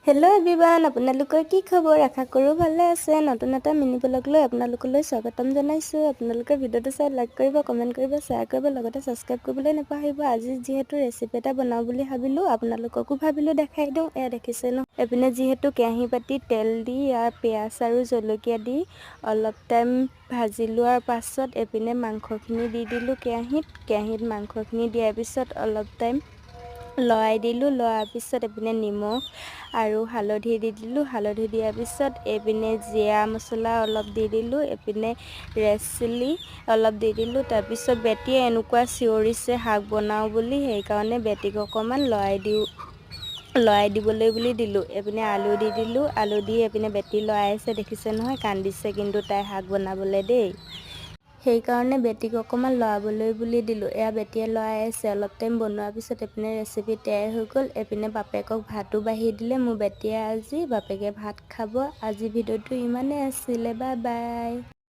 Hello' everyone, আপোনালোকৰ কি খবৰ? আশা কৰোঁ ভালে আছে। নতুন এটা মিনি ব্লগ লৈ আপোনালোকলৈ স্বাগতম জনাইছোঁ। আপোনালোকে ভিডিঅ'টো চাই লাইক কৰিব, কমেণ্ট কৰিব, শ্বেয়াৰ কৰিব, লগতে ছাবস্ক্ৰাইব কৰিবলৈ নাপাহৰিব। আজি যিহেতু ৰেচিপি এটা বনাওঁ বুলি ভাবিলোঁ, আপোনালোককো ভাবিলোঁ দেখাই দিওঁ। এয়া দেখিছে ন, এইপিনে যিহেতু কেৰাহী পাতি তেল দি ইয়াৰ পিঁয়াজ আৰু জলকীয়া দি অলপ টাইম ভাজি লোৱাৰ পাছত এইপিনে মাংসখিনি দি দিলোঁ কেৰাহীত মাংসখিনি দিয়াৰ পিছত অলপ টাইম লৰাই দিলোঁ। লৰাৰ পিছত এইপিনে নিমখ আৰু হালধি দি দিলোঁ। হালধি দিয়াৰ পিছত এইপিনে জিৰা মছলা অলপ দি দিলোঁ। এইপিনে ৰেড চিলি অলপ দি দিলোঁ। তাৰপিছত বেটীয়ে এনেকুৱা চিঞৰিছে শাক বনাওঁ বুলি, সেইকাৰণে বেটীক অকণমান লৰাই দিবলৈ বুলি দিলোঁ। এইপিনে আলু দি দিলোঁ। আলু দি এইপিনে বেটী লৰাইছে, দেখিছে নহয়, কান্দিছে কিন্তু তাই শাক বনাবলৈ দেই। সেইকাৰণে বেটীক অকণমান লৰাবলৈ বুলি দিলোঁ। এয়া বেটীয়ে লৰাই আছে। অলপ টাইম বনোৱাৰ পিছত এইপিনে ৰেচিপি তৈয়াৰ হৈ গ'ল। এইপিনে বাপেকক ভাতো বাঢ়ি দিলে। মোৰ বেটীয়ে আজি বাপেকে ভাত খাব। আজি ভিডিঅ'টো ইমানেই আছিলে। Bye bye.